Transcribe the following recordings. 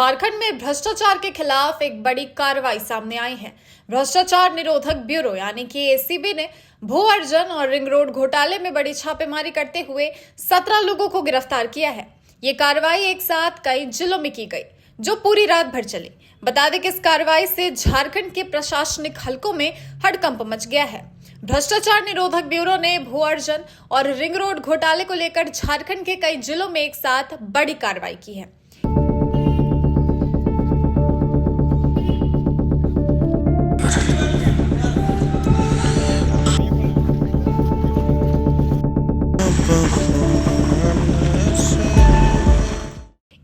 झारखंड में भ्रष्टाचार के खिलाफ एक बड़ी कार्रवाई सामने आई है। भ्रष्टाचार निरोधक ब्यूरो यानी कि एसीबी ने भू अर्जन और रिंग रोड घोटाले में बड़ी छापेमारी करते हुए 17 लोगों को गिरफ्तार किया है। ये कार्रवाई एक साथ कई जिलों में की गई, जो पूरी रात भर चली। बता दें कि इस कार्रवाई से झारखंड के प्रशासनिक हलकों में हड़कंप मच गया है। भ्रष्टाचार निरोधक ब्यूरो ने भू अर्जन और रिंग रोड घोटाले को लेकर झारखंड के कई जिलों में एक साथ बड़ी कार्रवाई की है।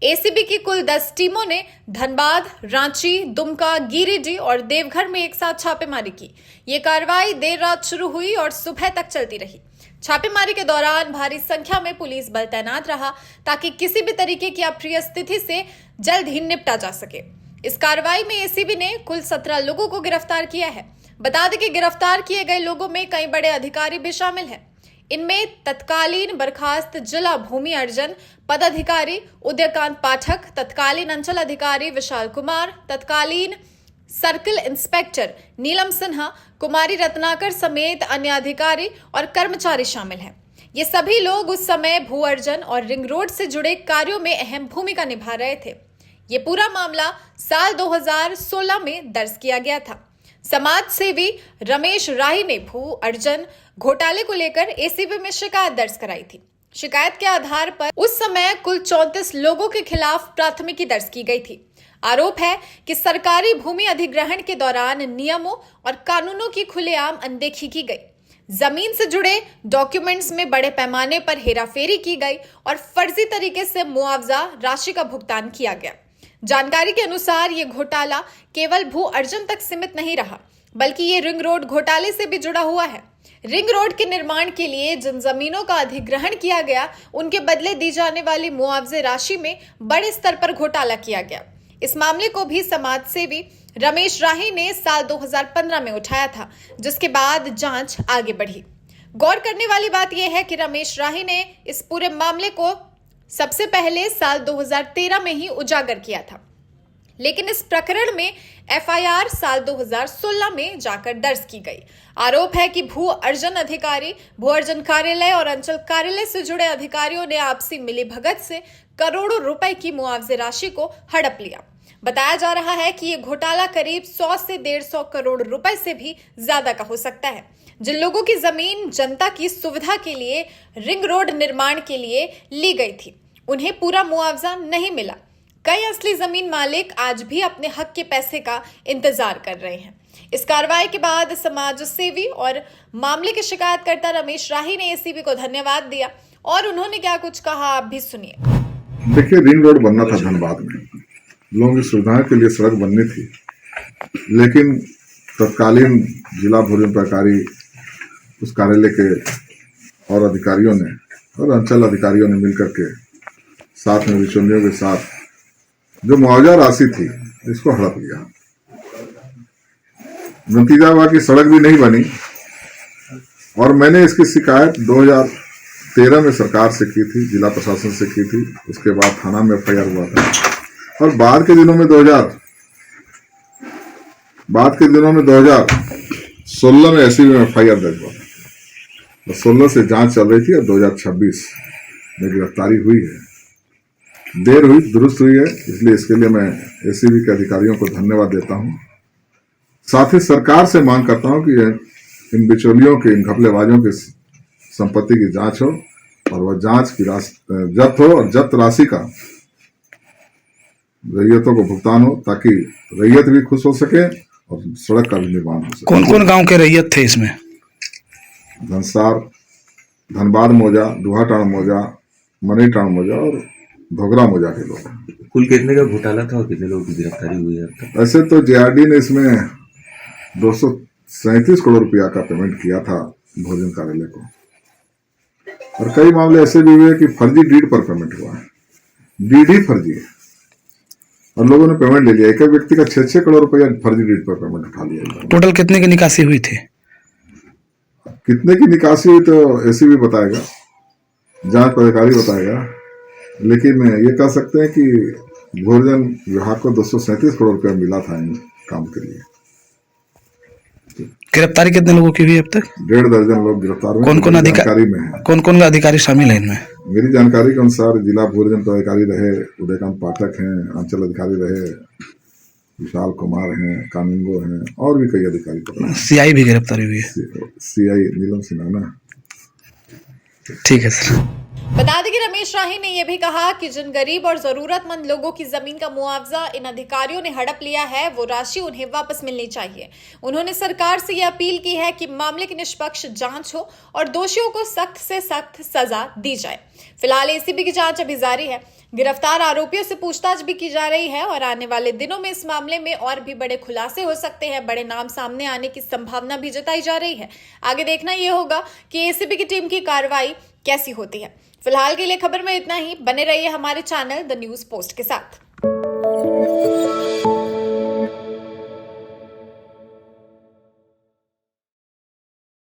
एसीबी की कुल 10 टीमों ने धनबाद, रांची, दुमका, गिरिडीह और देवघर में एक साथ छापेमारी की। ये कार्रवाई देर रात शुरू हुई और सुबह तक चलती रही। छापेमारी के दौरान भारी संख्या में पुलिस बल तैनात रहा ताकि किसी भी तरीके की अप्रिय स्थिति से जल्द ही निपटा जा सके। इस कार्रवाई में एसीबी ने कुल 17 लोगों को गिरफ्तार किया है। बता दें कि गिरफ्तार किए गए लोगों में कई बड़े अधिकारी भी शामिल हैं। इनमें तत्कालीन बर्खास्त जिला भूमि अर्जन पदाधिकारी उदयकांत पाठक, तत्कालीन अंचल अधिकारी विशाल कुमार, तत्कालीन सर्किल इंस्पेक्टर नीलम सिन्हा, कुमारी रत्नाकर समेत अन्य अधिकारी और कर्मचारी शामिल हैं। ये सभी लोग उस समय भू अर्जन और रिंग रोड से जुड़े कार्यों में अहम भूमिका निभा रहे थे। ये पूरा मामला साल 2016 में दर्ज किया गया था। समाज सेवी रमेश राही ने भू अर्जन घोटाले को लेकर एसीबी में शिकायत दर्ज कराई थी। शिकायत के आधार पर उस समय कुल 34 लोगों के खिलाफ प्राथमिकी दर्ज की गई थी। आरोप है कि सरकारी भूमि अधिग्रहण के दौरान नियमों और कानूनों की खुलेआम अनदेखी की गई। जमीन से जुड़े डॉक्यूमेंट्स में बड़े पैमाने पर हेराफेरी की गई और फर्जी तरीके से मुआवजा राशि का भुगतान किया गया। जानकारी के अनुसार ये घोटाला केवल भू अर्जन तक सीमित नहीं रहा, बल्कि ये रिंग रोड घोटाले से भी जुड़ा हुआ है। रिंग रोड के निर्माण के लिए जिन जमीनों का अधिग्रहण किया गया, उनके बदले दी जाने वाली मुआवजे राशि में बड़े स्तर पर घोटाला किया गया। इस मामले को भी समाज सेवी रमेश राही ने साल 2015 में उठाया था, जिसके बाद जांच आगे बढ़ी। गौर करने वाली बात यह है कि रमेश राही ने इस पूरे मामले को सबसे पहले साल 2013 में ही उजागर किया था, लेकिन इस प्रकरण में एफआईआर साल 2016 में जाकर दर्ज की गई। आरोप है कि भू अर्जन अधिकारी, भू अर्जन कार्यालय और अंचल कार्यालय से जुड़े अधिकारियों ने आपसी मिलीभगत से करोड़ों रुपए की मुआवजे राशि को हड़प लिया। बताया जा रहा है कि ये घोटाला करीब 100 से 150 करोड़ रुपए से भी ज्यादा का हो सकता है। जिन लोगों की जमीन जनता की सुविधा के लिए रिंग रोड निर्माण के लिए ली गई थी, उन्हें पूरा मुआवजा नहीं मिला। कई असली जमीन मालिक आज भी अपने हक के पैसे का इंतजार कर रहे हैं। इस कार्रवाई के बाद समाज सेवी और मामले के शिकायतकर्ता रमेश राही ने एसीबी को धन्यवाद दिया और उन्होंने क्या कुछ कहा, आप भी सुनिए। देखिए, रिंग रोड बनना था धनबाद में, लोगों की सुविधाओं के लिए सड़क बननी थी, लेकिन तत्कालीन जिला भूमि अधिकारी उस कार्यालय के और अधिकारियों ने और अंचल अधिकारियों ने मिलकर के साथ में बिचौलियों के साथ जो मुआवजा राशि थी, इसको हड़प लिया। नतीजा हुआ कि सड़क भी नहीं बनी और मैंने इसकी शिकायत 2013 में सरकार से की थी, जिला प्रशासन से की थी। उसके बाद थाना में एफआईआर हुआ था और बाद के दिनों में 2016 में एसीबी में एफआईआर दर्ज हुआ था। 16 से जांच चल रही थी और 2026 में गिरफ्तारी हुई है। देर हुई, दुरुस्त हुई है, इसलिए इसके लिए मैं एसीबी के अधिकारियों को धन्यवाद देता हूं। साथ ही सरकार से मांग करता हूं कि इन बिचौलियों के, इन घपलेबाजों की संपत्ति की जांच हो और वह जांच की जब्त हो और जब्त राशि का रैयतों को भुगतान हो, ताकि रैयत भी खुश हो सके और सड़क का भी निर्माण हो सके। कौन कौन गांव के रैयत थे इसमें? धनसार, धनबाद मौजा, दुहाटाण मौजा, मनीटाण मौजा और भोगरा मौजा के लोग। कुल कितने का घोटाला था और कितने लोगों की गिरफ्तारी हुई है? ऐसे तो जेआरडी ने इसमें 237 करोड़ रुपया का पेमेंट किया था भोजन कार्यालय को, और कई मामले ऐसे भी हुए कि फर्जी डीड पर पेमेंट हुआ है। डीड ही फर्जी है और लोगों ने पेमेंट ले लिया। एक व्यक्ति का 6-6 करोड़ रुपया फर्जी डीड पर पेमेंट उठा लिया। टोटल कितने की निकासी हुई थी? कितने की निकासी हुई तो एसीबी बताएगा, जांच अधिकारी बताएगा, लेकिन ये कह सकते हैं कि भोजन विभाग को 237 करोड़ रुपया मिला था इन काम के लिए। गिरफ्तारी कितने लोगों की हुई अब तक? 1.5 दर्जन लोग गिरफ्तार हुए। कौन कौन मेरी जानकारी में है। कौन कौन अधिकारी शामिल है इनमें? मेरी जानकारी के अनुसार जिला भोजन पदाधिकारी रहे उदयकांत पाठक हैं, अंचल अधिकारी रहे विशाल कुमार हैं, कानूनगो हैं और भी कई अधिकारी पकड़े हैं। सीआई भी गिरफ्तारी हुई है। सीआई नीलम सिन्हा। ठीक है सर। बता दें कि रमेश राही ने यह भी कहा कि जिन गरीब और जरूरतमंद लोगों की जमीन का मुआवजा इन अधिकारियों ने हड़प लिया है वो राशि उन्हें वापस मिलनी चाहिए। उन्होंने सरकार से यह अपील की है कि मामले की निष्पक्ष जांच हो और दोषियों को सख्त से सख्त सजा दी जाए। फिलहाल एसीबी की जांच अभी जारी है। गिरफ्तार आरोपियों से पूछताछ भी की जा रही है और आने वाले दिनों में इस मामले में और भी बड़े खुलासे हो सकते हैं, बड़े नाम सामने आने की संभावना भी जताई जा रही है। आगे देखना यह होगा कि एसीबी की टीम की कार्रवाई कैसी होती है। फिलहाल के लिए खबर में इतना ही। बने रहिए हमारे चैनल द न्यूज पोस्ट के साथ।